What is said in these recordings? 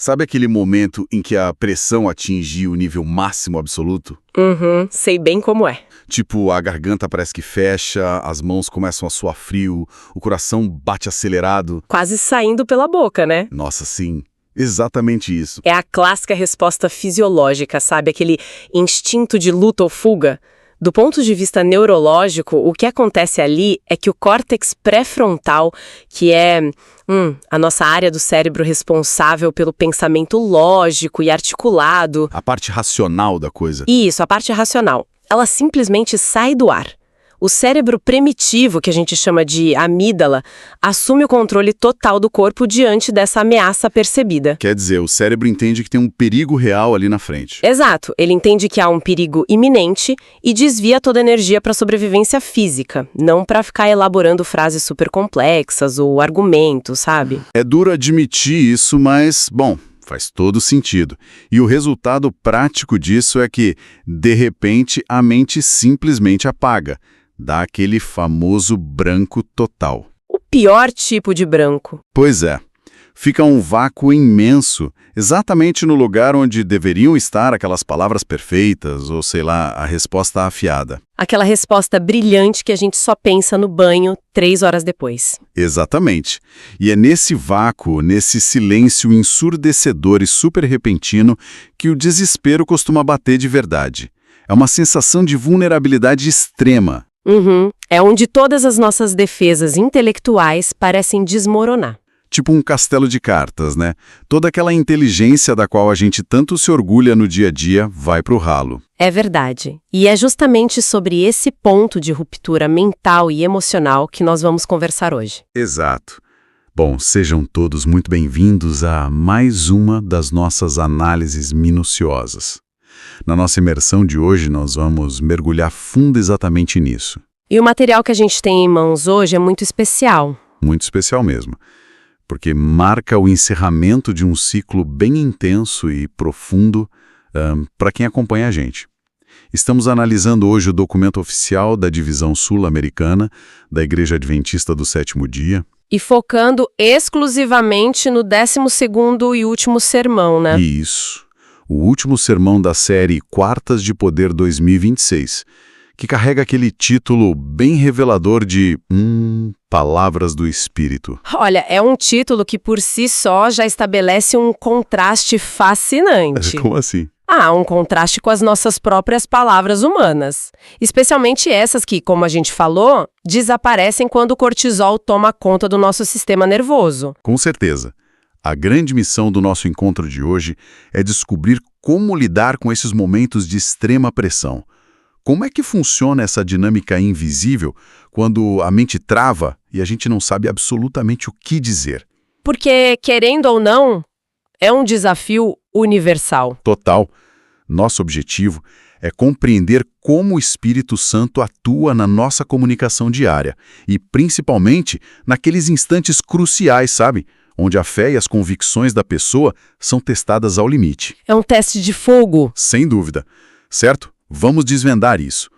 Sabe aquele momento em que a pressão atinge o nível máximo absoluto? Sei bem como é. Tipo, a garganta parece que fecha, as mãos começam a suar frio, o coração bate acelerado. Quase saindo pela boca, né? Nossa, sim, exatamente isso. É a clássica resposta fisiológica, sabe? Aquele instinto de luta ou fuga. Do ponto de vista neurológico, o que acontece ali é que o córtex pré-frontal, que é a nossa área do cérebro responsável pelo pensamento lógico e articulado. A parte racional da coisa. Isso, a parte racional. Ela simplesmente sai do ar. O cérebro primitivo, que a gente chama de amígdala, assume o controle total do corpo diante dessa ameaça percebida. Quer dizer, o cérebro entende que tem um perigo real ali na frente. Exato, ele entende que há um perigo iminente e desvia toda a energia para a sobrevivência física, não para ficar elaborando frases super complexas ou argumentos, sabe? É duro admitir isso, mas, bom, faz todo sentido. E o resultado prático disso é que, de repente, a mente simplesmente apaga. Dá aquele famoso branco total. O pior tipo de branco. Pois é. Fica um vácuo imenso, exatamente no lugar onde deveriam estar aquelas palavras perfeitas, ou sei lá, a resposta afiada. Aquela resposta brilhante que a gente só pensa no banho 3 horas depois. Exatamente. E é nesse vácuo, nesse silêncio ensurdecedor e super repentino, que o desespero costuma bater de verdade. É uma sensação de vulnerabilidade extrema. É onde todas as nossas defesas intelectuais parecem desmoronar. Tipo um castelo de cartas, né? Toda aquela inteligência da qual a gente tanto se orgulha no dia a dia vai pro ralo. É verdade. E é justamente sobre esse ponto de ruptura mental e emocional que nós vamos conversar hoje. Exato. Bom, sejam todos muito bem-vindos a mais uma das nossas análises minuciosas. Na nossa imersão de hoje, nós vamos mergulhar fundo exatamente nisso. E o material que a gente tem em mãos hoje é muito especial. Muito especial mesmo. Porque marca o encerramento de um ciclo bem intenso e profundo para quem acompanha a gente. Estamos analisando hoje o documento oficial da Divisão Sul-Americana da Igreja Adventista do Sétimo Dia. E focando exclusivamente no 12º e último sermão, né? Isso. O último sermão da série Quartas de Poder 2026, que carrega aquele título bem revelador de Palavras do Espírito. Olha, é um título que por si só já estabelece um contraste fascinante. Como assim? Um contraste com as nossas próprias palavras humanas. Especialmente essas que, como a gente falou, desaparecem quando o cortisol toma conta do nosso sistema nervoso. Com certeza. A grande missão do nosso encontro de hoje é descobrir como lidar com esses momentos de extrema pressão. Como é que funciona essa dinâmica invisível quando a mente trava e a gente não sabe absolutamente o que dizer? Porque, querendo ou não, é um desafio universal. Total. Nosso objetivo é compreender como o Espírito Santo atua na nossa comunicação diária e, principalmente, naqueles instantes cruciais, sabe? Onde a fé e as convicções da pessoa são testadas ao limite. É um teste de fogo. Sem dúvida. Certo? Vamos desvendar isso.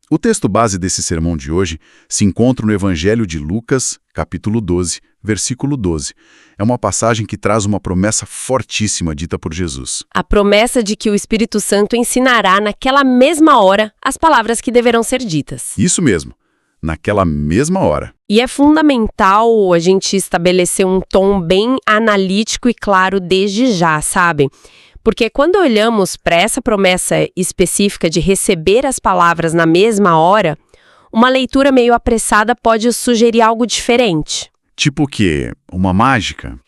O texto base desse sermão de hoje se encontra no Evangelho de Lucas, capítulo 12, versículo 12. É uma passagem que traz uma promessa fortíssima dita por Jesus. A promessa de que o Espírito Santo ensinará naquela mesma hora as palavras que deverão ser ditas. Isso mesmo. Naquela mesma hora. E é fundamental a gente estabelecer um tom bem analítico e claro desde já, sabe? Porque quando olhamos para essa promessa específica de receber as palavras na mesma hora, uma leitura meio apressada pode sugerir algo diferente. Tipo o quê? Uma mágica?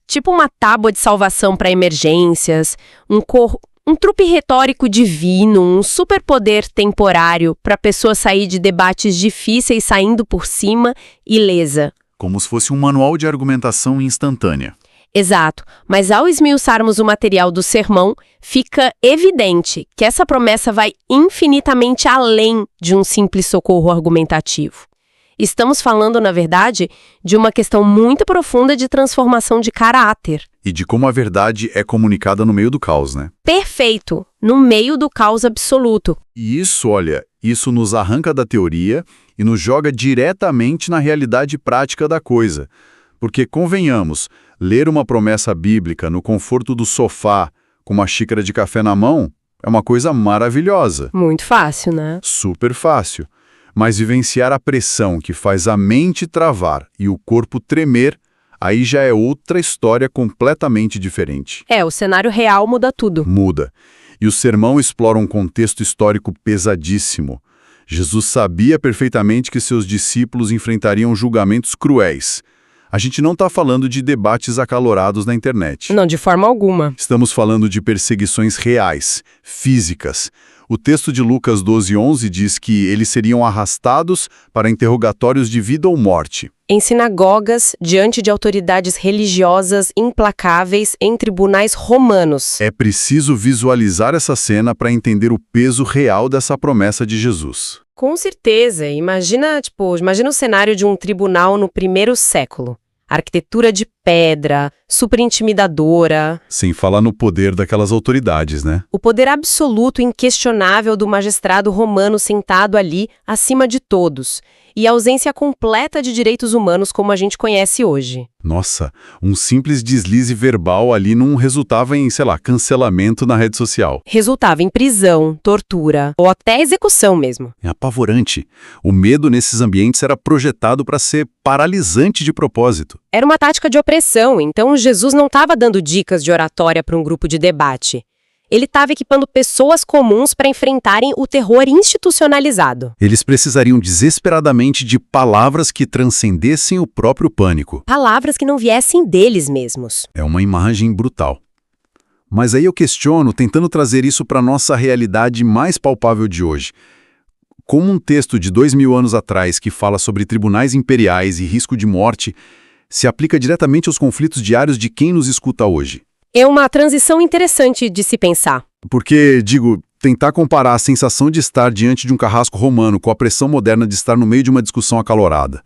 Tipo uma tábua de salvação para emergências, um trupe retórico divino, um superpoder temporário para a pessoa sair de debates difíceis saindo por cima ilesa. Como se fosse um manual de argumentação instantânea. Exato, mas ao esmiuçarmos o material do sermão, fica evidente que essa promessa vai infinitamente além de um simples socorro argumentativo. Estamos falando, na verdade, de uma questão muito profunda de transformação de caráter. E de como a verdade é comunicada no meio do caos, né? Perfeito, no meio do caos absoluto. E isso nos arranca da teoria e nos joga diretamente na realidade prática da coisa. Porque, convenhamos, ler uma promessa bíblica no conforto do sofá, com uma xícara de café na mão, é uma coisa maravilhosa. Muito fácil, né? Super fácil. Mas vivenciar a pressão que faz a mente travar e o corpo tremer, aí já é outra história completamente diferente. O cenário real muda tudo. Muda. E o sermão explora um contexto histórico pesadíssimo. Jesus sabia perfeitamente que seus discípulos enfrentariam julgamentos cruéis. A gente não está falando de debates acalorados na internet. Não, de forma alguma. Estamos falando de perseguições reais, físicas. O texto de Lucas 12:11 diz que eles seriam arrastados para interrogatórios de vida ou morte. Em sinagogas, diante de autoridades religiosas implacáveis em tribunais romanos. É preciso visualizar essa cena para entender o peso real dessa promessa de Jesus. Com certeza. Imagina o cenário de um tribunal no 1º século. Arquitetura de pedra, super intimidadora. Sem falar no poder daquelas autoridades, né? O poder absoluto e inquestionável do magistrado romano sentado ali, acima de todos. E a ausência completa de direitos humanos como a gente conhece hoje. Nossa, um simples deslize verbal ali não resultava em, cancelamento na rede social. Resultava em prisão, tortura ou até execução mesmo. É apavorante. O medo nesses ambientes era projetado para ser paralisante de propósito. Era uma tática de opressão, então Jesus não estava dando dicas de oratória para um grupo de debate. Ele estava equipando pessoas comuns para enfrentarem o terror institucionalizado. Eles precisariam desesperadamente de palavras que transcendessem o próprio pânico. Palavras que não viessem deles mesmos. É uma imagem brutal. Mas aí eu questiono, tentando trazer isso para a nossa realidade mais palpável de hoje. Como um texto de 2000 anos atrás que fala sobre tribunais imperiais e risco de morte se aplica diretamente aos conflitos diários de quem nos escuta hoje. É uma transição interessante de se pensar. Porque, tentar comparar a sensação de estar diante de um carrasco romano com a pressão moderna de estar no meio de uma discussão acalorada,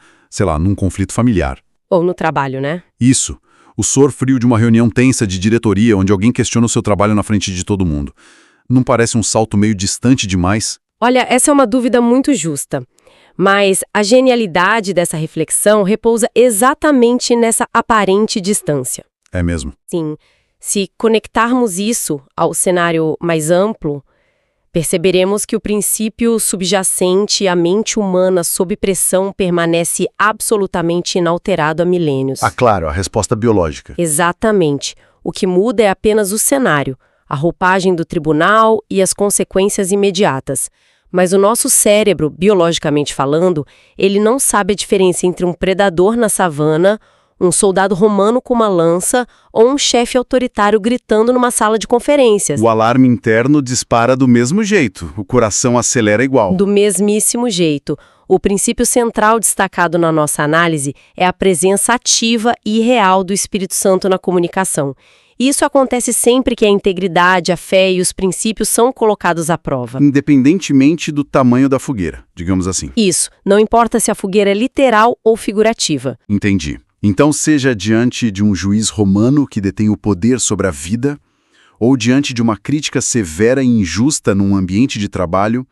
num conflito familiar. Ou no trabalho, né? Isso. O suor frio de uma reunião tensa de diretoria onde alguém questiona o seu trabalho na frente de todo mundo. Não parece um salto meio distante demais? Olha, essa é uma dúvida muito justa. Mas a genialidade dessa reflexão repousa exatamente nessa aparente distância. É mesmo. Sim. Se conectarmos isso ao cenário mais amplo, perceberemos que o princípio subjacente à mente humana sob pressão permanece absolutamente inalterado há milênios. Claro, a resposta biológica. Exatamente. O que muda é apenas o cenário, a roupagem do tribunal e as consequências imediatas. Mas o nosso cérebro, biologicamente falando, ele não sabe a diferença entre um predador na savana, um soldado romano com uma lança ou um chefe autoritário gritando numa sala de conferências. O alarme interno dispara do mesmo jeito, o coração acelera igual. Do mesmíssimo jeito. O princípio central destacado na nossa análise é a presença ativa e real do Espírito Santo na comunicação. Isso acontece sempre que a integridade, a fé e os princípios são colocados à prova. Independentemente do tamanho da fogueira, digamos assim. Isso. Não importa se a fogueira é literal ou figurativa. Entendi. Então, seja diante de um juiz romano que detém o poder sobre a vida, ou diante de uma crítica severa e injusta num ambiente de trabalho,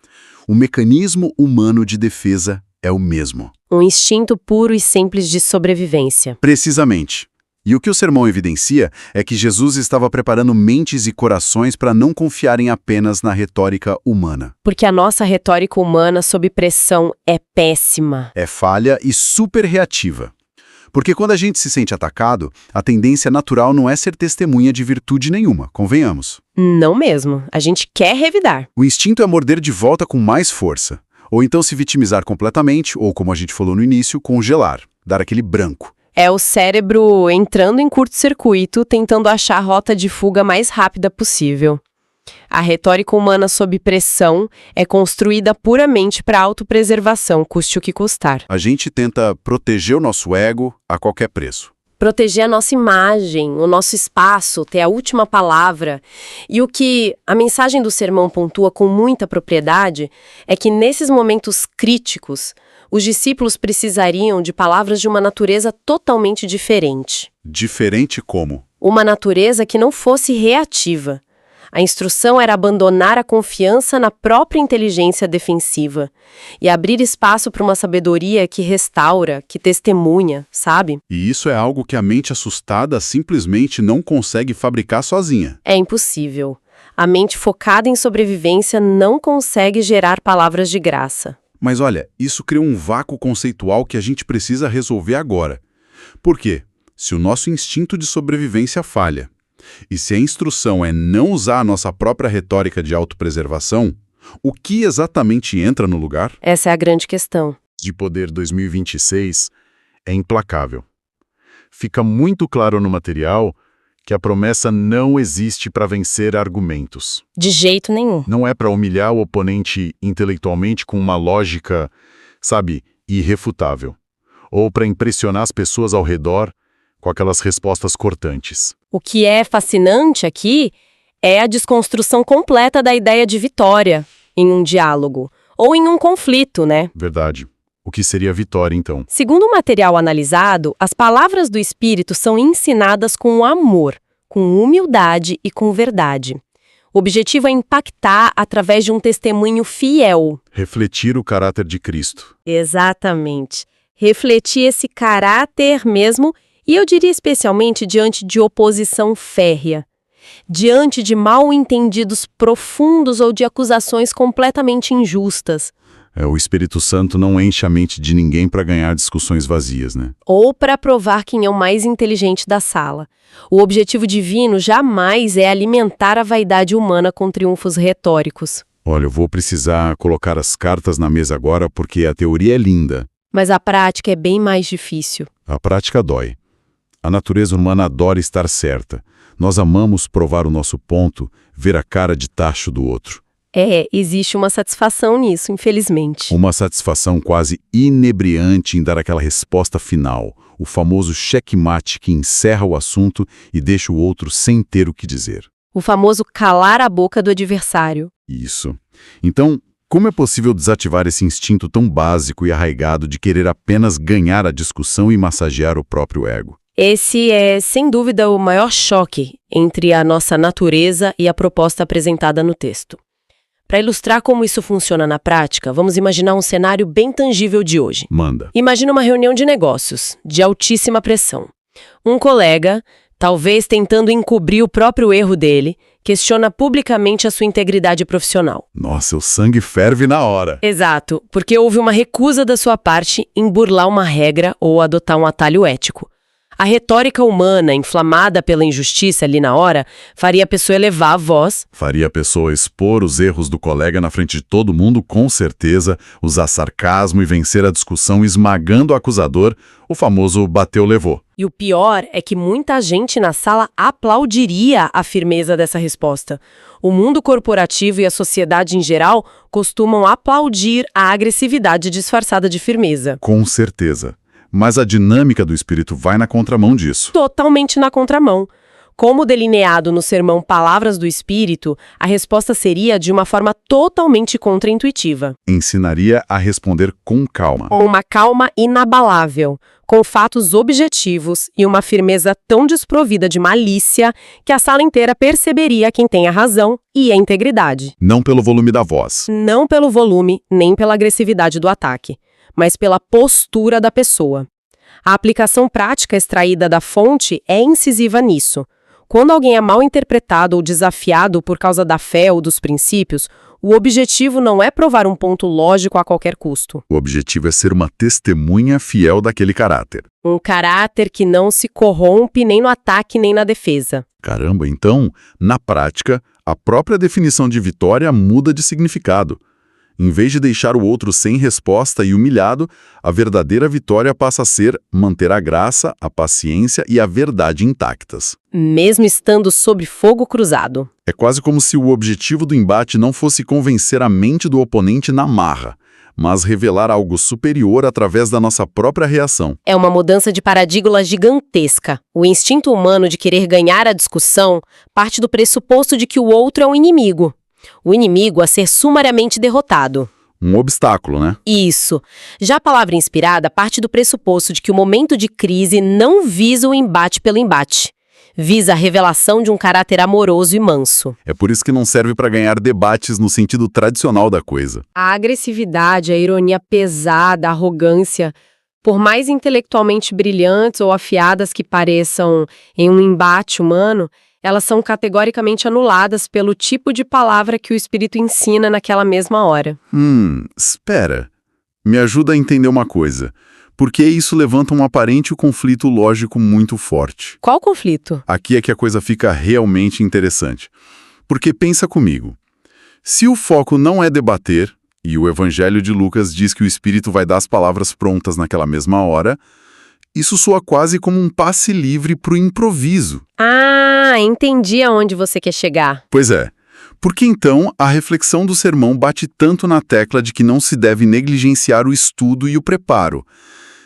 o mecanismo humano de defesa é o mesmo. Um instinto puro e simples de sobrevivência. Precisamente. E o que o sermão evidencia é que Jesus estava preparando mentes e corações para não confiarem apenas na retórica humana. Porque a nossa retórica humana sob pressão é péssima. É falha e super reativa. Porque quando a gente se sente atacado, a tendência natural não é ser testemunha de virtude nenhuma, convenhamos. Não mesmo. A gente quer revidar. O instinto é morder de volta com mais força. Ou então se vitimizar completamente, ou como a gente falou no início, congelar, dar aquele branco. É o cérebro entrando em curto-circuito, tentando achar a rota de fuga mais rápida possível. A retórica humana sob pressão é construída puramente para autopreservação, custe o que custar. A gente tenta proteger o nosso ego a qualquer preço. Proteger a nossa imagem, o nosso espaço, ter a última palavra. E o que a mensagem do sermão pontua com muita propriedade é que nesses momentos críticos, os discípulos precisariam de palavras de uma natureza totalmente diferente. Diferente como? Uma natureza que não fosse reativa. A instrução era abandonar a confiança na própria inteligência defensiva e abrir espaço para uma sabedoria que restaura, que testemunha, sabe? E isso é algo que a mente assustada simplesmente não consegue fabricar sozinha. É impossível. A mente focada em sobrevivência não consegue gerar palavras de graça. Mas olha, isso cria um vácuo conceitual que a gente precisa resolver agora. Por quê? Se o nosso instinto de sobrevivência falha, e se a instrução é não usar a nossa própria retórica de autopreservação, o que exatamente entra no lugar? Essa é a grande questão. De Poder 2026 é implacável. Fica muito claro no material que a promessa não existe para vencer argumentos. De jeito nenhum. Não é para humilhar o oponente intelectualmente com uma lógica, sabe, irrefutável. Ou para impressionar as pessoas ao redor com aquelas respostas cortantes. O que é fascinante aqui é a desconstrução completa da ideia de vitória em um diálogo, ou em um conflito, né? Verdade. O que seria vitória, então? Segundo o material analisado, as palavras do Espírito são ensinadas com amor, com humildade e com verdade. O objetivo é impactar através de um testemunho fiel. Refletir o caráter de Cristo. Exatamente. Refletir esse caráter mesmo, e eu diria especialmente diante de oposição férrea, diante de mal-entendidos profundos ou de acusações completamente injustas. O Espírito Santo não enche a mente de ninguém para ganhar discussões vazias, né? Ou para provar quem é o mais inteligente da sala. O objetivo divino jamais é alimentar a vaidade humana com triunfos retóricos. Olha, eu vou precisar colocar as cartas na mesa agora porque a teoria é linda. Mas a prática é bem mais difícil. A prática dói. A natureza humana adora estar certa. Nós amamos provar o nosso ponto, ver a cara de tacho do outro. Existe uma satisfação nisso, infelizmente. Uma satisfação quase inebriante em dar aquela resposta final, o famoso checkmate que encerra o assunto e deixa o outro sem ter o que dizer. O famoso calar a boca do adversário. Isso. Então, como é possível desativar esse instinto tão básico e arraigado de querer apenas ganhar a discussão e massagear o próprio ego? Esse é, sem dúvida, o maior choque entre a nossa natureza e a proposta apresentada no texto. Para ilustrar como isso funciona na prática, vamos imaginar um cenário bem tangível de hoje. Manda. Imagina uma reunião de negócios, de altíssima pressão. Um colega, talvez tentando encobrir o próprio erro dele, questiona publicamente a sua integridade profissional. Nossa, o sangue ferve na hora. Exato, porque houve uma recusa da sua parte em burlar uma regra ou adotar um atalho ético. A retórica humana, inflamada pela injustiça ali na hora, faria a pessoa elevar a voz. Faria a pessoa expor os erros do colega na frente de todo mundo, com certeza, usar sarcasmo e vencer a discussão esmagando o acusador, o famoso bateu-levou. E o pior é que muita gente na sala aplaudiria a firmeza dessa resposta. O mundo corporativo e a sociedade em geral costumam aplaudir a agressividade disfarçada de firmeza. Com certeza. Mas a dinâmica do espírito vai na contramão disso. Totalmente na contramão. Como delineado no sermão Palavras do Espírito, a resposta seria de uma forma totalmente contraintuitiva. Ensinaria a responder com calma. Uma calma inabalável, com fatos objetivos e uma firmeza tão desprovida de malícia que a sala inteira perceberia quem tem a razão e a integridade. Não pelo volume da voz. Não pelo volume, nem pela agressividade do ataque, mas pela postura da pessoa. A aplicação prática extraída da fonte é incisiva nisso. Quando alguém é mal interpretado ou desafiado por causa da fé ou dos princípios, o objetivo não é provar um ponto lógico a qualquer custo. O objetivo é ser uma testemunha fiel daquele caráter. Um caráter que não se corrompe nem no ataque nem na defesa. Caramba, então, na prática, a própria definição de vitória muda de significado. Em vez de deixar o outro sem resposta e humilhado, a verdadeira vitória passa a ser manter a graça, a paciência e a verdade intactas. Mesmo estando sob fogo cruzado. É quase como se o objetivo do embate não fosse convencer a mente do oponente na marra, mas revelar algo superior através da nossa própria reação. É uma mudança de paradigma gigantesca. O instinto humano de querer ganhar a discussão parte do pressuposto de que o outro é um inimigo. O inimigo a ser sumariamente derrotado. Um obstáculo, né? Isso. Já a palavra inspirada parte do pressuposto de que o momento de crise não visa o embate pelo embate. Visa a revelação de um caráter amoroso e manso. É por isso que não serve para ganhar debates no sentido tradicional da coisa. A agressividade, a ironia pesada, a arrogância, por mais intelectualmente brilhantes ou afiadas que pareçam em um embate humano, elas são categoricamente anuladas pelo tipo de palavra que o Espírito ensina naquela mesma hora. Espera. Me ajuda a entender uma coisa. Porque isso levanta um aparente conflito lógico muito forte. Qual conflito? Aqui é que a coisa fica realmente interessante. Porque pensa comigo. Se o foco não é debater, e o Evangelho de Lucas diz que o Espírito vai dar as palavras prontas naquela mesma hora, isso soa quase como um passe livre para o improviso. Ah, entendi aonde você quer chegar. Pois é. Porque então a reflexão do sermão bate tanto na tecla de que não se deve negligenciar o estudo e o preparo.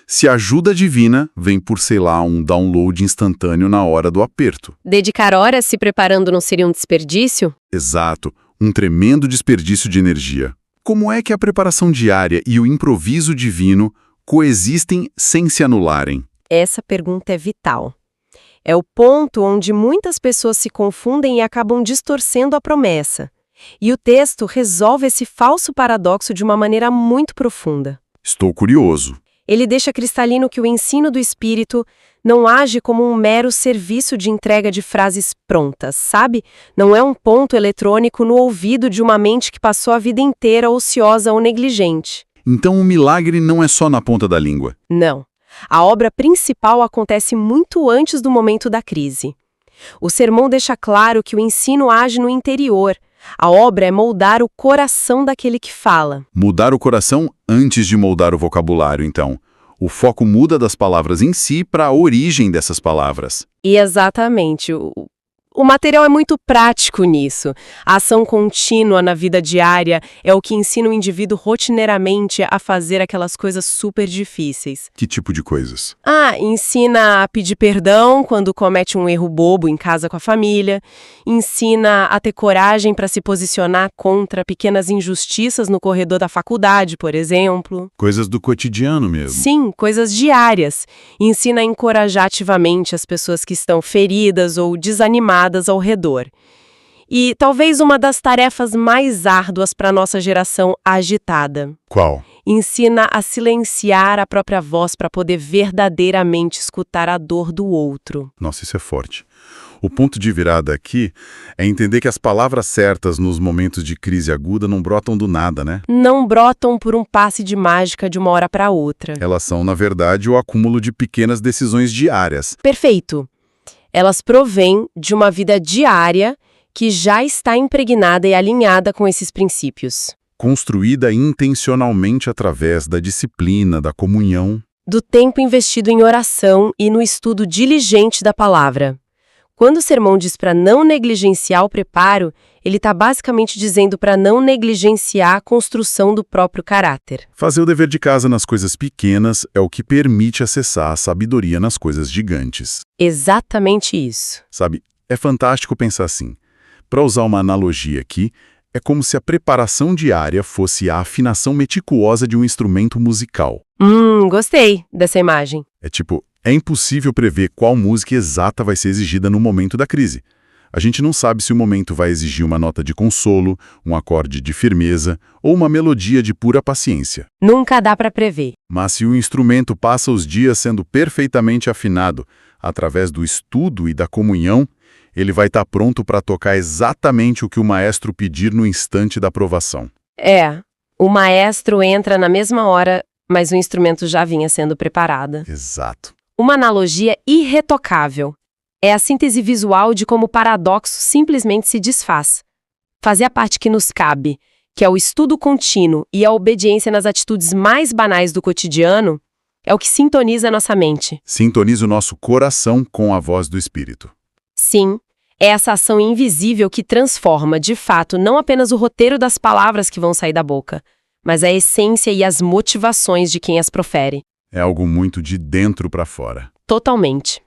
Se a ajuda divina vem por, sei lá, um download instantâneo na hora do aperto. Dedicar horas se preparando não seria um desperdício? Exato, um tremendo desperdício de energia. Como é que a preparação diária e o improviso divino coexistem sem se anularem? Essa pergunta é vital. É o ponto onde muitas pessoas se confundem e acabam distorcendo a promessa. E o texto resolve esse falso paradoxo de uma maneira muito profunda. Estou curioso. Ele deixa cristalino que o ensino do Espírito não age como um mero serviço de entrega de frases prontas, sabe? Não é um ponto eletrônico no ouvido de uma mente que passou a vida inteira ociosa ou negligente. Então o milagre não é só na ponta da língua. Não. A obra principal acontece muito antes do momento da crise. O sermão deixa claro que o ensino age no interior. A obra é moldar o coração daquele que fala. Mudar o coração antes de moldar o vocabulário, então. O foco muda das palavras em si para a origem dessas palavras. E exatamente. O material é muito prático nisso. A ação contínua na vida diária é o que ensina o indivíduo rotineiramente a fazer aquelas coisas super difíceis. Que tipo de coisas? Ensina a pedir perdão quando comete um erro bobo em casa com a família. Ensina a ter coragem para se posicionar contra pequenas injustiças no corredor da faculdade, por exemplo. Coisas do cotidiano mesmo. Sim, coisas diárias. Ensina a encorajar ativamente as pessoas que estão feridas ou desanimadas ao redor. E talvez uma das tarefas mais árduas para a nossa geração agitada. Qual? Ensina a silenciar a própria voz para poder verdadeiramente escutar a dor do outro. Nossa, isso é forte. O ponto de virada aqui é entender que as palavras certas nos momentos de crise aguda não brotam do nada, né? Não brotam por um passe de mágica de uma hora para outra. Elas são, na verdade, o acúmulo de pequenas decisões diárias. Perfeito. Elas provêm de uma vida diária que já está impregnada e alinhada com esses princípios. Construída intencionalmente através da disciplina, da comunhão. Do tempo investido em oração e no estudo diligente da palavra. Quando o sermão diz para não negligenciar o preparo, ele está basicamente dizendo para não negligenciar a construção do próprio caráter. Fazer o dever de casa nas coisas pequenas é o que permite acessar a sabedoria nas coisas gigantes. Exatamente isso. Sabe, é fantástico pensar assim. Para usar uma analogia aqui, é como se a preparação diária fosse a afinação meticulosa de um instrumento musical. Gostei dessa imagem. É impossível prever qual música exata vai ser exigida no momento da crise. A gente não sabe se o momento vai exigir uma nota de consolo, um acorde de firmeza ou uma melodia de pura paciência. Nunca dá para prever. Mas se o instrumento passa os dias sendo perfeitamente afinado, através do estudo e da comunhão, ele vai estar pronto para tocar exatamente o que o maestro pedir no instante da aprovação. O maestro entra na mesma hora, mas o instrumento já vinha sendo preparado. Exato. Uma analogia irretocável. É a síntese visual de como o paradoxo simplesmente se desfaz. Fazer a parte que nos cabe, que é o estudo contínuo e a obediência nas atitudes mais banais do cotidiano, é o que sintoniza a nossa mente. Sintoniza o nosso coração com a voz do Espírito. Sim, é essa ação invisível que transforma, de fato, não apenas o roteiro das palavras que vão sair da boca, mas a essência e as motivações de quem as profere. É algo muito de dentro para fora. Totalmente.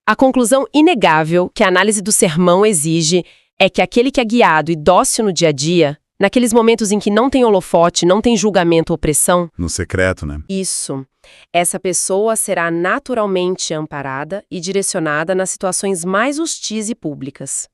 A conclusão inegável que a análise do sermão exige é que aquele que é guiado e dócil no dia a dia Naqueles momentos em que não tem holofote, não tem julgamento ou opressão, No secreto, né? isso. Essa pessoa será naturalmente amparada e direcionada nas situações mais hostis e públicas.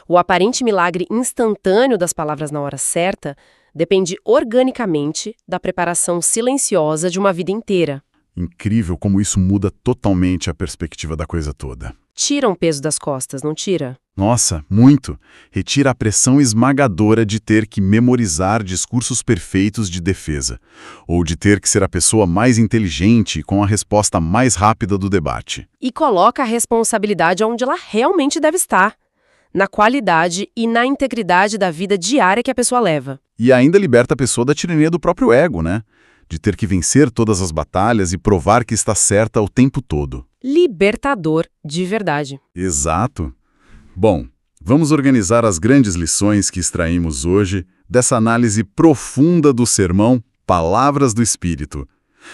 O aparente milagre instantâneo das palavras na hora certa depende organicamente da preparação silenciosa de uma vida inteira. Incrível como isso muda totalmente a perspectiva da coisa toda. Tira um peso das costas, não tira? Nossa, muito! Retira a pressão esmagadora de ter que memorizar discursos perfeitos de defesa, ou de ter que ser a pessoa mais inteligente com a resposta mais rápida do debate. E coloca a responsabilidade onde ela realmente deve estar, na qualidade e na integridade da vida diária que a pessoa leva. E ainda liberta a pessoa da tirania do próprio ego, né? De ter que vencer todas as batalhas e provar que está certa o tempo todo. Libertador de verdade. Exato. Bom, vamos organizar as grandes lições que extraímos hoje dessa análise profunda do sermão Palavras do Espírito.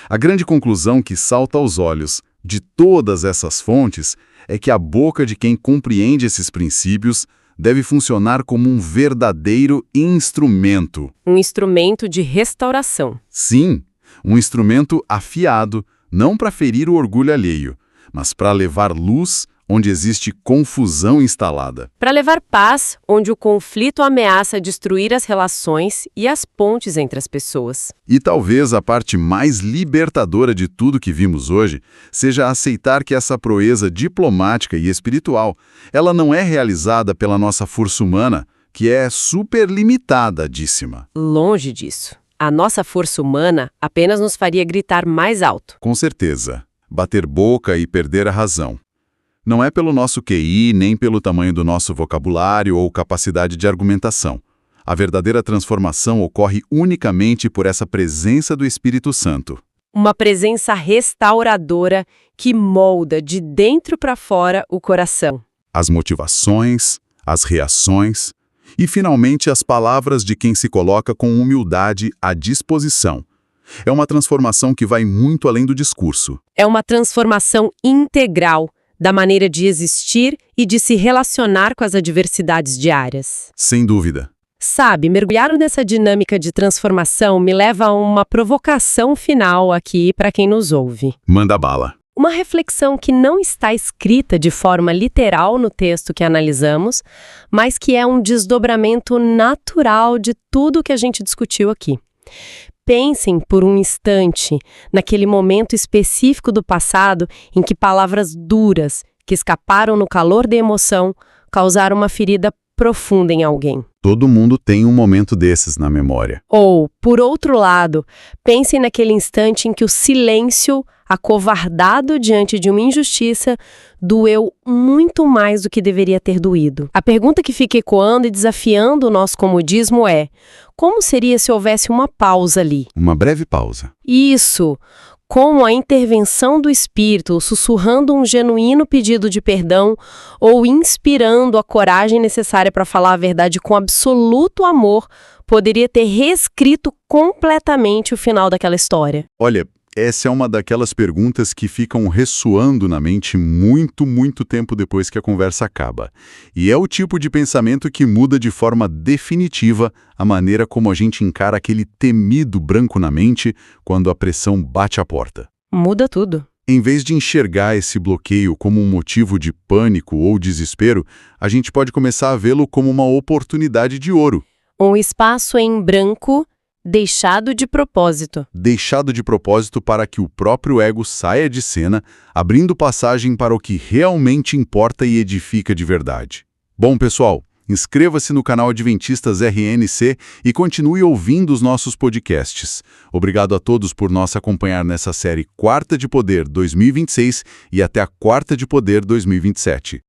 A grande conclusão que salta aos olhos de todas essas fontes é que a boca de quem compreende esses princípios deve funcionar como um verdadeiro instrumento. Um instrumento de restauração. Sim, um instrumento afiado, não para ferir o orgulho alheio, mas para levar luz onde existe confusão instalada. Para levar paz onde o conflito ameaça destruir as relações e as pontes entre as pessoas. E talvez a parte mais libertadora de tudo que vimos hoje seja aceitar que essa proeza diplomática e espiritual, ela não é realizada pela nossa força humana, que é superlimitadíssima. Longe disso. A nossa força humana apenas nos faria gritar mais alto. Com certeza. Bater boca e perder a razão. Não é pelo nosso QI, nem pelo tamanho do nosso vocabulário ou capacidade de argumentação. A verdadeira transformação ocorre unicamente por essa presença do Espírito Santo. Uma presença restauradora que molda de dentro para fora o coração. As motivações, as reações e, finalmente, as palavras de quem se coloca com humildade à disposição. É uma transformação que vai muito além do discurso. É uma transformação integral da maneira de existir e de se relacionar com as adversidades diárias. Sem dúvida. Sabe, mergulhar nessa dinâmica de transformação me leva a uma provocação final aqui para quem nos ouve. Manda bala. Uma reflexão que não está escrita de forma literal no texto que analisamos, mas que é um desdobramento natural de tudo que a gente discutiu aqui. Pensem por um instante naquele momento específico do passado em que palavras duras, que escaparam no calor da emoção, causaram uma ferida profunda em alguém. Todo mundo tem um momento desses na memória. Ou, por outro lado, pensem naquele instante em que o silêncio, acovardado diante de uma injustiça, doeu muito mais do que deveria ter doído. A pergunta que fica ecoando e desafiando o nosso comodismo é: como seria se houvesse uma pausa ali? Uma breve pausa. Isso! Com a intervenção do Espírito, sussurrando um genuíno pedido de perdão ou inspirando a coragem necessária para falar a verdade com absoluto amor, poderia ter reescrito completamente o final daquela história. Olha, essa é uma daquelas perguntas que ficam ressoando na mente muito tempo depois que a conversa acaba. E é o tipo de pensamento que muda de forma definitiva a maneira como a gente encara aquele temido branco na mente quando a pressão bate à porta. Muda tudo. Em vez de enxergar esse bloqueio como um motivo de pânico ou desespero, a gente pode começar a vê-lo como uma oportunidade de ouro. Um espaço em branco deixado de propósito. Deixado de propósito para que o próprio ego saia de cena, abrindo passagem para o que realmente importa e edifica de verdade. Bom, pessoal, inscreva-se no canal Adventistas RNC e continue ouvindo os nossos podcasts. Obrigado a todos por nos acompanhar nessa série Quarta de Poder 2026 e até a Quarta de Poder 2027.